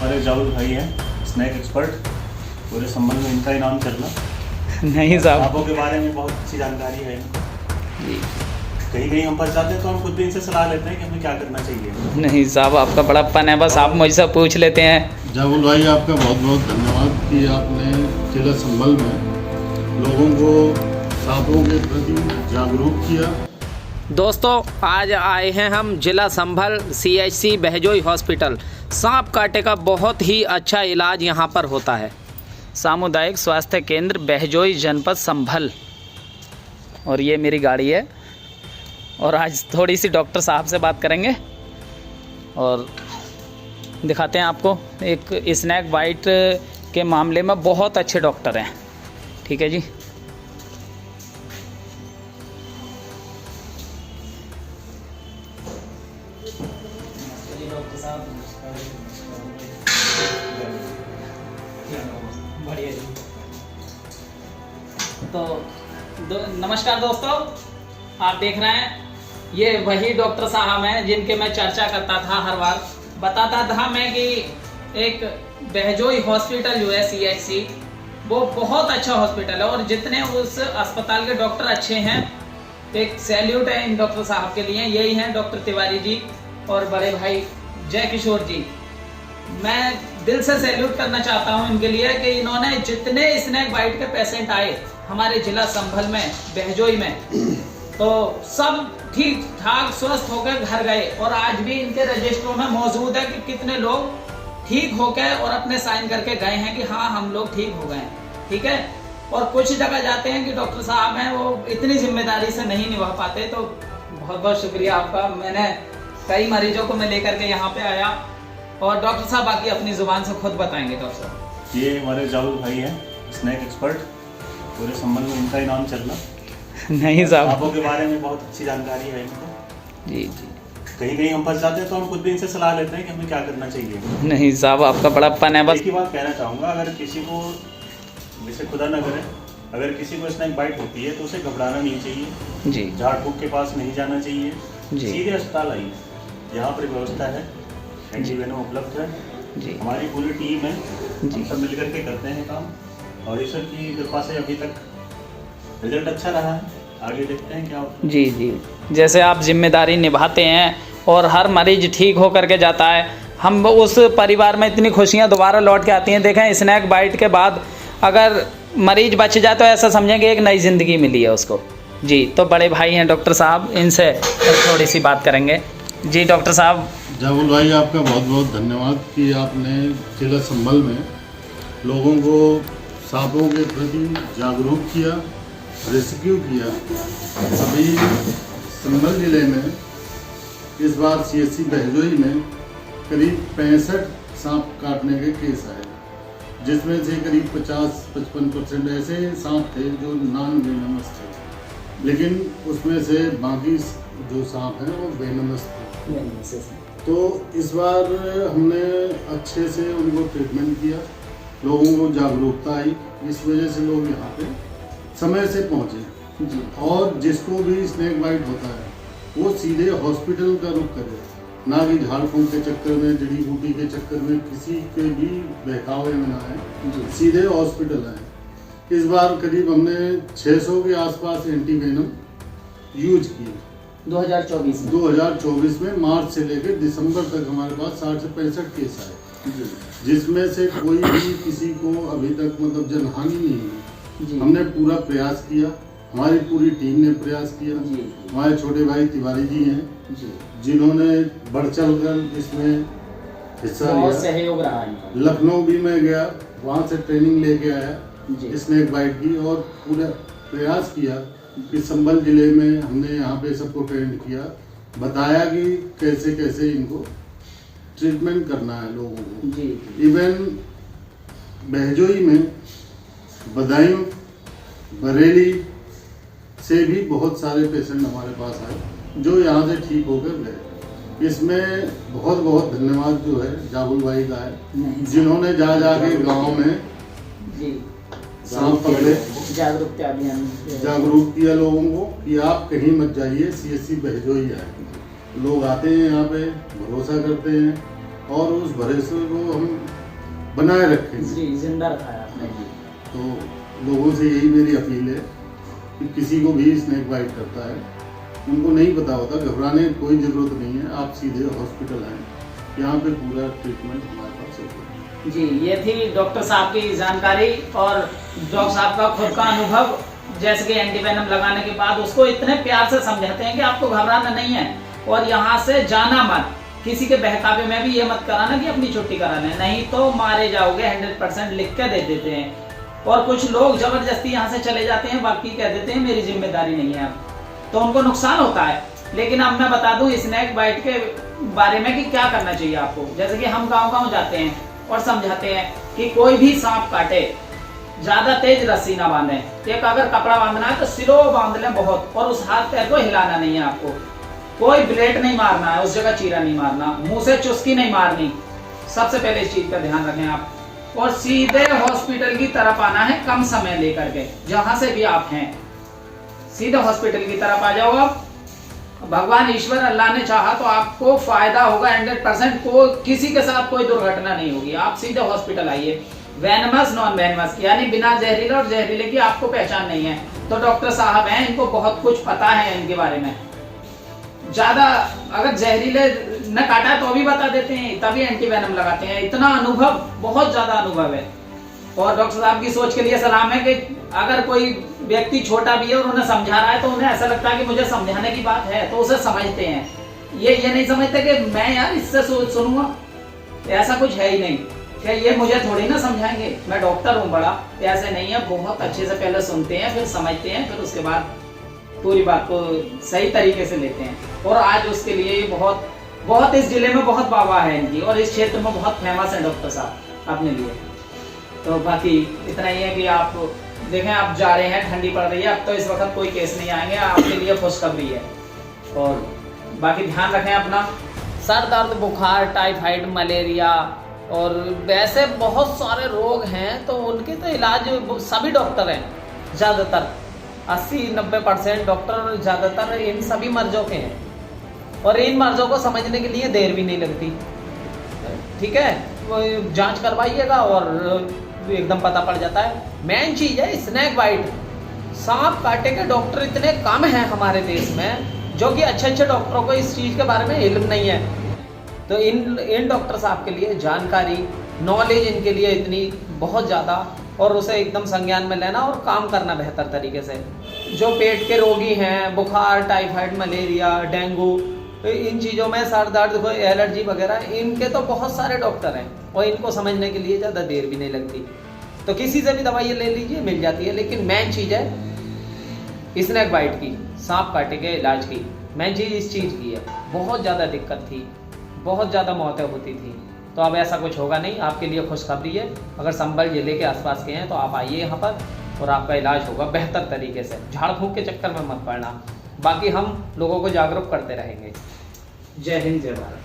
हमारे जावेद भाई हैं स्नैक एक्सपर्ट, पूरे संबंध में इनका ही नाम चल रहा। नहीं साहब, सांपों के बारे में बहुत अच्छी जानकारी है इनको। जी कहीं कहीं हम फंस जाते हैं तो हम खुद भी इनसे सलाह लेते हैं कि हमें क्या करना चाहिए। नहीं साहब, आपका बड़प्पन है, बस आप मुझसे पूछ लेते हैं। जावेद भाई आपका बहुत बहुत धन्यवाद कि आपने जिला संभल में लोगों को सांपों के प्रति जागरूक किया। दोस्तों, आज आए हैं हम जिला संभल CHC बहजोई हॉस्पिटल। सांप काटे का बहुत ही अच्छा इलाज यहाँ पर होता है। सामुदायिक स्वास्थ्य केंद्र बहजोई जनपद संभल, और ये मेरी गाड़ी है। और आज थोड़ी सी डॉक्टर साहब से बात करेंगे और दिखाते हैं आपको। एक स्नैक बाइट के मामले में बहुत अच्छे डॉक्टर हैं। ठीक है जी। बढ़िया जी। तो नमस्कार दोस्तों, आप देख रहे हैं ये वही डॉक्टर साहब हैं जिनके मैं चर्चा करता था, हर बार बताता था मैं कि एक बहजोई हॉस्पिटल जो है CHC, वो बहुत अच्छा हॉस्पिटल है। और जितने उस अस्पताल के डॉक्टर अच्छे हैं, एक सैल्यूट है इन डॉक्टर साहब के लिए। यही हैं डॉक्टर तिवारी जी और बड़े भाई जय किशोर जी। मैं दिल से सैल्यूट करना चाहता हूं इनके लिए कि इन्होंने जितने स्नैक बाइट के पेशेंट आए हमारे जिला संभल में, बहजोई में, तो सब ठीक ठाक स्वस्थ होकर घर गए। और आज भी इनके रजिस्टरों में मौजूद है कि कितने लोग ठीक होकर और अपने साइन करके गए हैं कि हाँ हम लोग ठीक हो गए। ठीक है। और कुछ जगह जाते हैं कि डॉक्टर साहब हैं वो इतनी जिम्मेदारी से नहीं निभा पाते। तो बहुत बहुत शुक्रिया आपका। मैंने कई मरीजों को मैं लेकर के यहाँ पे आया, और डॉक्टर साहब बाकी अपनी जुबान से खुद बताएंगे। डॉक्टर साहब, ये हमारे जावेद भाई हैं स्नैक एक्सपर्ट, पूरे संबंध में इनका ही नाम चल रहा। नहीं साहब, सांपों के बारे में बहुत अच्छी जानकारी है इनको। जी जी। कहीं कहीं हम फंस जाते हैं तो हम खुद भी इनसे सलाह लेते हैं कि हमें क्या करना चाहिए। नहीं साहब, आपका बड़प्पन है, बस। एक ही बात कहना चाहूँगा, अगर किसी को, जैसे खुदा न करे, अगर किसी को स्नैक बाइट होती है तो उसे घबराना नहीं चाहिए जी झाड़ फूक के पास नहीं जाना चाहिए जी। सीधे अस्पताल आइए, यहाँ पर व्यवस्था है, एंटीवेनम उपलब्ध है जी। हमारी पूरी टीम है, जी। हम सब मिलकर के करते हैं काम, और ईश्वर की कृपा से अभी तक रिजल्ट अच्छा रहा है। आगे देखते हैं क्या होता है। जी जी। जैसे आप जिम्मेदारी निभाते हैं और हर मरीज ठीक होकर के जाता है, हम उस परिवार में इतनी खुशियां दोबारा लौट के आती हैं। देखें, स्नैक बाइट के बाद अगर मरीज बच जाए तो ऐसा समझेंगे एक नई ज़िंदगी मिली है उसको। जी। तो बड़े भाई हैं डॉक्टर साहब, इनसे थोड़ी सी बात करेंगे। जी डॉक्टर साहब। जावेद भाई आपका बहुत बहुत धन्यवाद कि आपने जिला संभल में लोगों को सांपों के प्रति जागरूक किया, रेस्क्यू किया। अभी संभल जिले में इस बार CHC बहजोई में करीब 65 सांप काटने के केस आए, जिसमें से करीब 50-55% ऐसे सांप थे जो नॉन वेनमस थे, लेकिन उसमें से बाकी जो सांप हैं वो वेनमस थे। तो इस बार हमने अच्छे से उनको ट्रीटमेंट किया, लोगों को जागरूकता आई, इस वजह से लोग यहाँ पे समय से पहुँचे जी। और जिसको भी स्नैक बाइट होता है वो सीधे हॉस्पिटल का रुख करे, ना कि झाड़ फूंक के चक्कर में, जड़ी बूटी के चक्कर में, किसी के भी बहकावे में ना आए, सीधे हॉस्पिटल आए। इस बार करीब हमने 600 के आसपास एंटीवेनम यूज किए 2024 में। मार्च से लेकर दिसंबर तक हमारे पास 60 से 65 केस आए, जिसमें से कोई भी किसी को अभी तक मतलब जनहानि नहीं हुई। हमने पूरा प्रयास किया, हमारी पूरी टीम ने प्रयास किया। हमारे छोटे भाई तिवारी जी हैं जिन्होंने बढ़ चढ़ कर इसमें हिस्सा लिया, सहयोग रहा है। लखनऊ भी मैं गया, वहाँ से ट्रेनिंग लेके आया स्नैक बाइट की, और पूरा प्रयास किया कि संभल जिले में हमने यहाँ पे सबको ट्रेन किया, बताया कि कैसे कैसे इनको ट्रीटमेंट करना है लोगों को। इवन बहजोई में, बदायूं, बरेली से भी बहुत सारे पेशेंट हमारे पास आए जो यहाँ से ठीक होकर गए। इसमें बहुत बहुत धन्यवाद जो है जावेद भाई का है, जिन्होंने जा के गाँव में सांप पकड़े, जागरूकता अभियान जागरूक किया लोगों को कि आप कहीं मत जाइए, CHC बहजोई आए। लोग आते हैं यहाँ पे, भरोसा करते हैं, और उस भरोसे को हम बनाए रखेंगे। जी, जिंदा रखा है आपने। तो लोगों से यही मेरी अपील है कि किसी को भी स्नेक बाइट करता है, उनको नहीं पता होता, घबराने की कोई ज़रूरत नहीं है। आप सीधे हॉस्पिटल आएँ, यहाँ पे पूरा ट्रीटमेंट हमारे पास होगा। जी, ये थी डॉक्टर साहब की जानकारी और डॉक्टर साहब का खुद का अनुभव। जैसे कि एंटीवेनम लगाने के बाद उसको इतने प्यार से समझाते हैं कि आपको घबराना नहीं है और यहाँ से जाना मत। किसी के बहकावे में भी ये मत कराना कि अपनी छुट्टी कराना है, नहीं तो मारे जाओगे, 100% लिख के दे देते हैं। और कुछ लोग जबरदस्ती यहाँ से चले जाते हैं, बाकी कह देते हैं मेरी जिम्मेदारी नहीं है, तो उनको नुकसान होता है। लेकिन अब मैं बता दूं स्नेक बाइट के बारे में कि क्या करना चाहिए आपको। जैसे कि हम गांव-गांव जाते हैं और समझाते हैं कि कोई भी सांप काटे ज्यादा तेज रस्सी ना बांधे। एक अगर कपड़ा बांधना है तो सिलो बांध लें बहुत, और उस हाथ पैर को हिलाना नहीं है आपको। कोई ब्लेड नहीं मारना है, उस जगह चीरा नहीं मारना, मुंह से चुस्की नहीं मारनी। सबसे पहले इस चीज का ध्यान रखें आप। और सीधे हॉस्पिटल की तरफ आना है, कम समय लेकर के, जहां से भी आप हैं सीधे हॉस्पिटल की तरफ आ जाओ आप। भगवान ईश्वर अल्लाह ने चाहा तो आपको फायदा होगा 100%। को किसी के साथ कोई दुर्घटना नहीं होगी। आप सीधे हॉस्पिटल आइए। वेनमस नॉन वेनमस यानी बिना जहरीले और जहरीले की आपको पहचान नहीं है तो डॉक्टर साहब हैं, इनको बहुत कुछ पता है इनके बारे में। ज्यादा अगर जहरीले न काटा तो भी बता देते हैं, तभी एंटीवेनम लगाते हैं। इतना अनुभव, बहुत ज्यादा अनुभव है। और डॉक्टर साहब की सोच के लिए सलाम है कि अगर कोई व्यक्ति छोटा भी है और उन्हें समझा रहा है तो उन्हें ऐसा लगता है कि मुझे समझाने की बात है, तो उसे समझते हैं। ये नहीं समझते कि मैं यार इससे सुनूंगा, ऐसा कुछ है ही नहीं कि ये मुझे थोड़ी ना समझाएंगे, मैं डॉक्टर हूँ बड़ा, ऐसे नहीं है। बहुत अच्छे से पहले सुनते हैं, फिर समझते हैं, फिर उसके बाद पूरी बात को सही तरीके से लेते हैं। और आज उसके लिए बहुत बहुत इस जिले में बहुत वाह है इनकी, और इस क्षेत्र में बहुत फेमस है डॉक्टर साहब अपने लिए। तो बाकी इतना ही है कि आप देखें, आप जा रहे हैं, ठंडी पड़ रही है, अब तो इस वक्त कोई केस नहीं आएंगे, आपके लिए खुशखबरी है। और बाकी ध्यान रखें अपना। सर दर्द, बुखार, टाइफाइड, मलेरिया और वैसे बहुत सारे रोग हैं, तो उनके तो इलाज सभी डॉक्टर हैं। ज़्यादातर 80-90% डॉक्टर ज़्यादातर इन सभी मर्जों के हैं, और इन मर्जों को समझने के लिए देर भी नहीं लगती। ठीक है, वो जांच करवाइएगा और एकदम पता पड़ जाता है। मेन चीज़ है स्नेक बाइट। सांप काटे के डॉक्टर इतने कम हैं हमारे देश में, जो कि अच्छे डॉक्टरों को इस चीज़ के बारे में इल्म नहीं है। तो इन डॉक्टर साहब के लिए जानकारी, नॉलेज इनके लिए इतनी बहुत ज़्यादा, और उसे एकदम संज्ञान में लेना और काम करना बेहतर तरीके से। जो पेट के रोगी हैं, बुखार, टाइफाइड, मलेरिया, डेंगू, इन चीज़ों में सर दर्द, एलर्जी वगैरह, इनके तो बहुत सारे डॉक्टर हैं और इनको समझने के लिए ज़्यादा देर भी नहीं लगती। तो किसी से भी दवाई ले लीजिए, मिल जाती है। लेकिन मेन चीज़ है स्नेक बाइट की, सांप काटे के इलाज की। मेन चीज़ इस चीज़ की है। बहुत ज़्यादा दिक्कत थी, बहुत ज़्यादा मौतें होती थी, तो अब ऐसा कुछ होगा नहीं। आपके लिए खुशखबरी है। अगर संभल जिले के आसपास के हैं तो आप आइए यहाँ पर, और आपका इलाज होगा बेहतर तरीके से। झाड़ फूँक के चक्कर में मत पड़ना। बाकी हम लोगों को जागरूक करते रहेंगे। जय हिंद, जय भारत।